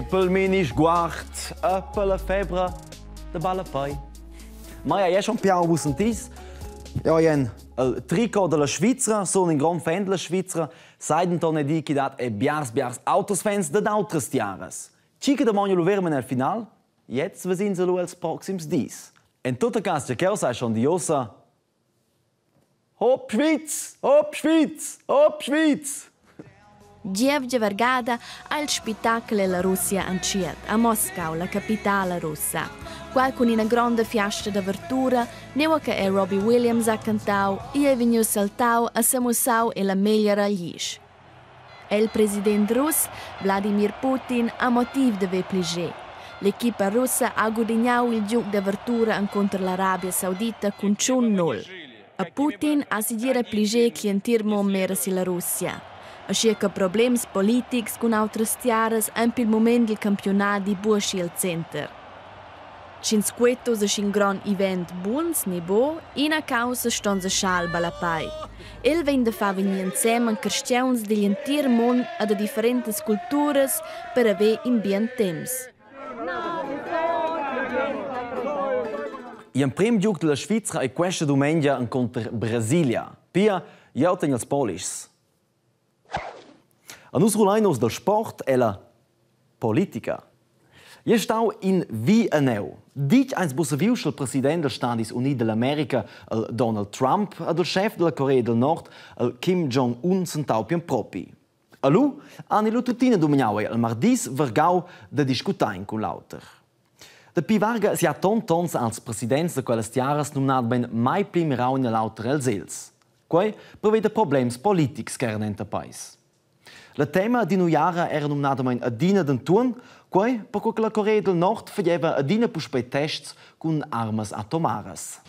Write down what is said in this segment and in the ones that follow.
pel mini sguard, per la febbre de balapoi. Ma ja schon piau vous sentis? Ja, il tricot della Svizzera, sono un gran fan della Svizzera, seiden tonne di che dat e biars autos fans de d'autres tiares. Chica de monio lo vermen al final, jetzt vesin se lo als proxims dis. En tutta cas che sai schon di ossa. Hop Schweiz, hop Schweiz, hop Schweiz. Gievgia Vergada al spettacolo la Russia anciet, a Moscou, la capitale russa. Qua con una grande fiesta d'apertura, neva che è Robbie Williams ha cantato e è venuto saltau a Samusau e la meglio gli. Il presidente russo, Vladimir Putin, ha motivo di vepligé. L'equipa russa ha guadagnato il gioco d'apertura contro l'Arabia Saudita con 1-0. A Putin ha suggerito pligé clientirmo mersi la Russia. Así che problemi politici con altre tiares in il momento del campionato di Bushi al Center. Cinquetto è un gran event buons nebo, in a causa ston se scalba la pai. Il vende fa venire insieme cristiani dell'intero mondo a differenti culture per avere in bien temps. Il primo gioco della Svizzera è questa domenica contro Brasilia. Pia, io tengo il Polish. A nus rulainos del sport e la politica. Io stau in Vienna. Dic eins bussavius il president dels Stati Uniti dell'America, Donald Trump, ed il chef della Corea del Nord, Kim Jong-un, sentau pian propi. A lui hanno lo tutina dominau al mardis vergau de discutain con l'auter. De pi varga si ha tons als presidents de quelles tiaras non had ben mai pli mirau in l'auter els els. Quei prevede problems politics che erano in pais. Il tema di Nujara era nominatamente adina d'Antun, quei perché la Corea del Nord faceva adina puspei tests con armas atomares.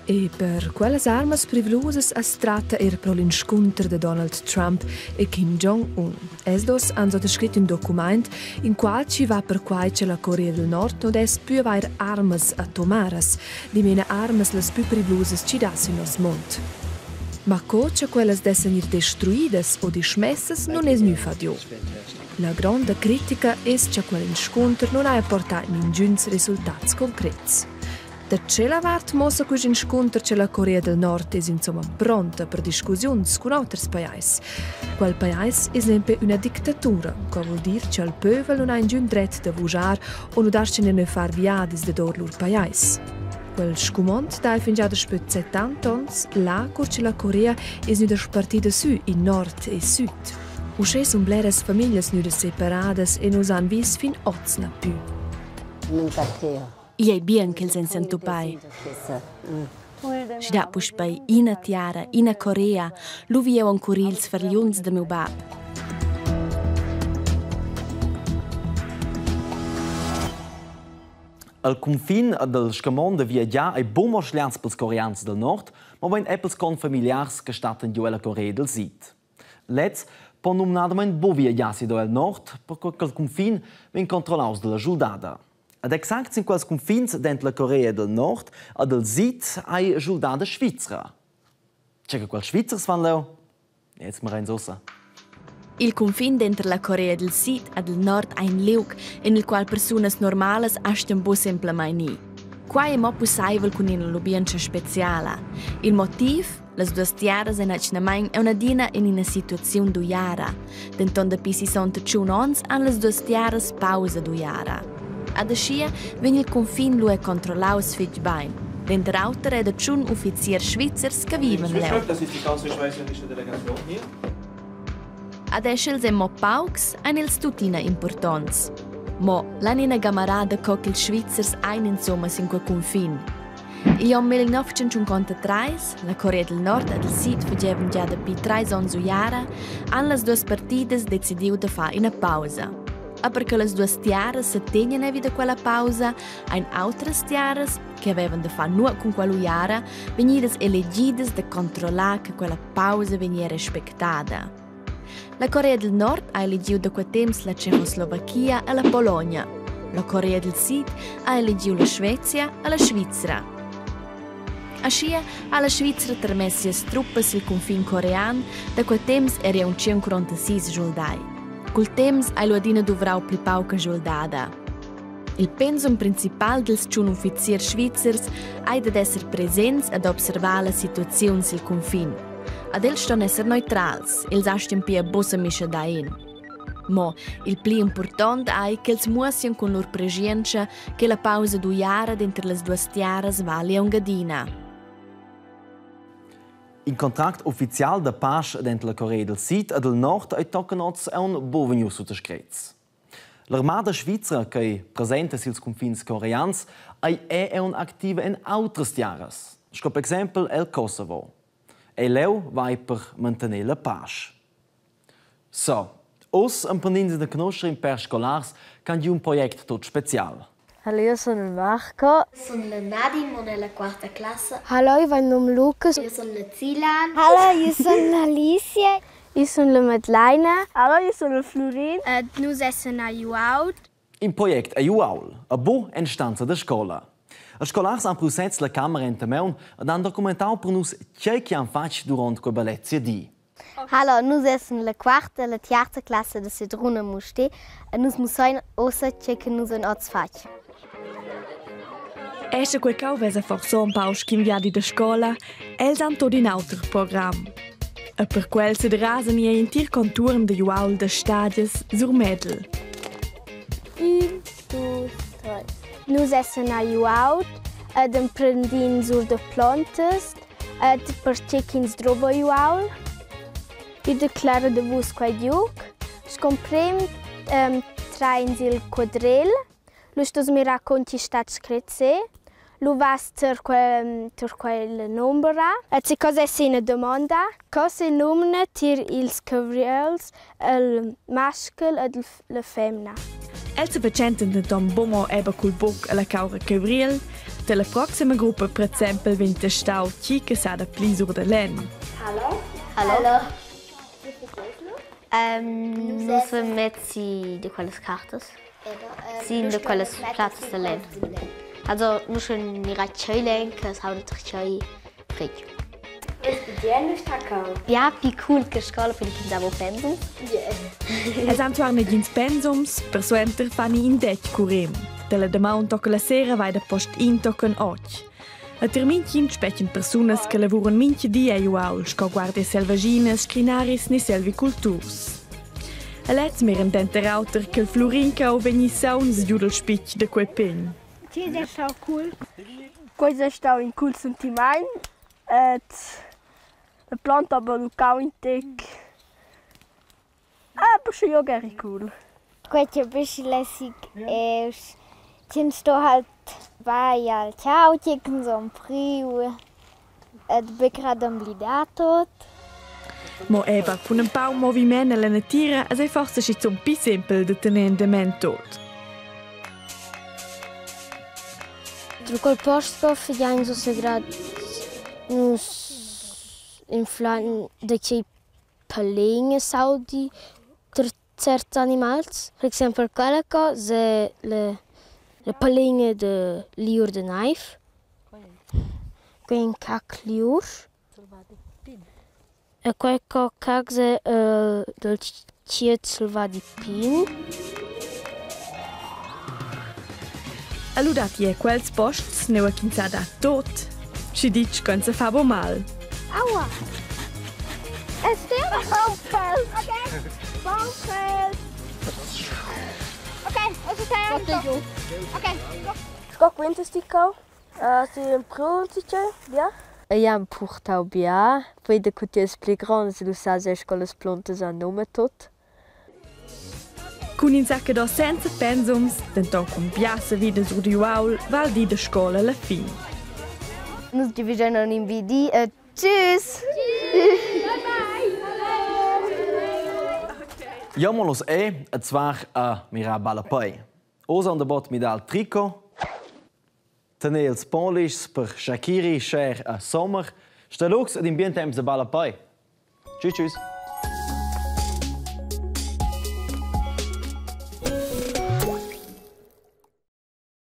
E per quelle armas priviluses es tratta pro l'inscontro di Donald Trump e Kim Jong-un. Esdos hanno descritto un documento in cui ci va per cui la Corea del Nord non es più avere armas atomares, di meno armas les più priviluses ci dasse in nos mondo. Ma che quelles dessen destruidas o dismessas non es nu fadio. La grande critica es che quell'incontro non ha portato ninguns risultati concreti. Da cella vart mossa questo incontro che la Corea del Nord es insomma pronta per discussioni con altri paesi. Quel paese è sempre una dittatura, che vuol dire che il popolo non ha nessun diritto di votare o non darci ne far viadis da loro paese. Quel scumont da fin già da spet 70 ans, là curce la Corea es nuda spartida su in nord e sud. Usce son bleres famiglie nuda separadas e nos han vis fin oz na più. I è bien che il sento pai. Si da puspai ina tiara, ina Corea, lu vieu ancora ils farliuns de meu bab. Il confin del scamon de viaggiare è buon schlians pels coreans del Nord, ma ben appels con familiars che statten giù alla Corea del Sud. Let's pon nominadament bo viaggiarsi do al Nord, perché il confin ven controllaus della giuldada. Ad exact in quels confins dent la Corea del Nord e del Sud ai giuldada Svizzera. C'è che quel Svizzers van leo? Jetzt mal rein sosa. Il confine entre la Corea del Sud e del Nord è un liug in il qual persone normali astem bo semplicemente ni. Qua è mo possibile con una lubienza speciale. Il motivo, le due tiaras in accinamento è una dina in una situazione d'uiara. Denton da pi 61 ans hanno le due tiaras pausa d'uiara. Ad ascia venne il confine lui controllato sfig bain. Dentro auter è da ciun uffizier svizzers che vivono leo. Das ist die ganze schweizerische Delegation hier. Adesso ils mo paucs ein ils tutina importants. Mo l'anina gamarada co che il Svizzers ein insomma sin quel confin. Il anno 1953, la Corea del Nord e del Sud facevan già da pi 3 ans uiara, han las duas partidas decidiu da fa una pausa. E perché las duas tiaras se tegnan evi da quella pausa, ein outras tiaras, che avevan da fa nuot con quell'uiara, venidas elegidas da controllar che quella pausa venia rispettata. La Corea del Nord ha elegiu da quel temps la Cecoslovacchia e la Polonia. La Corea del Sud ha elegiu la Svezia e la Svizzera. Ascia ha la Svizzera permessi as truppe sul confine coreano, da quel temps era un 46 soldati. col temps hai l'uadina dovrau pli pauca giuldada. Il pensum principal dels giun uffiziers svizzers hai ad esser presents ad observar la situazione sil confin. Ad els ston esser neutrals, els astien pia bossa mischa da in. Mo il pli important ai che els muossian con lor pregienza che la pausa d'uiara d'entre les duas tiaras vali a Ungadina. In contract ufficial da pace dentro la Corea del Sud e del Nord è toccanots è un boveniu suttoscrets. L'armada svizzera che è presente sils confins coreans è un'attiva in altres tiaras, per esempio el Kosovo. E leu vai per mantenere la pace. So, os imparnins de conoscere in perscolars can di un project tot special. Hallo, io sono il Marco. Sono la Nadim, nella quarta classe. Hallo, io sono Lucas. Io sono la Zilan. Hallo, io sono Alicia. Io sono la Madeleine. Hallo, io sono Florin. Noi siamo a Juaud. In project a Juaul, a bo instanza da scola. A scolars han prusets la camera in Tameun ed han documentau per nus tgei che han fatg durant quella lezione di. Hallo, noi siamo la quarta e la terza classe da Sedruna Musti e noi mussain ossa che noi un oz faccio. Esce quel cau vesa forso un paus che inviadi da scola, els han tot in altro programm. E per quel se rasen ie in tir conturn de Juaul de stadies sur Medel. 1, 2, 3. Noi siamo a Juaud ed prendin sur de plantes ed per cekins drobo Juaul. Io declaro de vus quai diuc. Scomprem trains il quadrel. Lo stos mi racconti stat screzze. Lo vas ter quel nombra. E se cosa è una domanda? Cosa nomina tir ils cavrels, il maschel ed la femmina? Els facenten de Tom Bomo eba col boc alla caura Gabriel, de la proxima gruppa per esempio vinte stau chi che sa da plisur de len. Hallo. Hallo. Noi siamo messi di quelle carte. Sì, di quelle platte da len. Also, nur schon die Ratschölen, das haut doch schon frisch. Ja, wie cool che scola per i Kinder pensum. Els han zwar nicht ins Pensums, per suenter fanno in det curem. De la demaun tocca la sera vai da post in tocken och. A termincin specien personas che lavuran minche di Juaul, sco guardie selvagines, crinaris ni selviculturs. A letz mer en dente rauter che il Florinca o vegni sauns giudel spicch de quei pegn. Sì, è stato cool. Questo è stato un cool sentimento. La planta aber lucau in tec. Aber schon ja gern cool. Questo è un po' lässig. Tens du halt vai al ciao, chicken so un frio. Et begrad am blidatot. Mo eba, con un pau movimento alla natura, è forse ci un più semplice di tenere de men tot. Tra quel posto figliamo so segrad in flan de che palinge saudi ter certi animali. Per esempio quella cosa le palinge de liur de knife. Queen kak liur. E quel cosa del cietzel va di pin. Allora è quels posts ne ho chinsada tot. Ci dic che se fa mal. Aua! Es steht Baumfeld! Okay, Baumfeld! Okay, also tempo! Okay, go! Sco quinto sticco? Si un pronto, via? Ja, un portau bia. Poi de cuties pli grand, se lu sa se con le plantes a nome tot. Con in sacca do senza pensums, denton con piazza vida sur di Juaul, val di de scola alla fin. Nos dividiamo in BD e tschüss! Jammerlos et zwar a Mirabalapai. Osa an der bot mit al Trikot. Tenels Polish per Shakiri Cher a Sommer. Stelux ed in bien temps de Balapai. Tschüss, tschüss.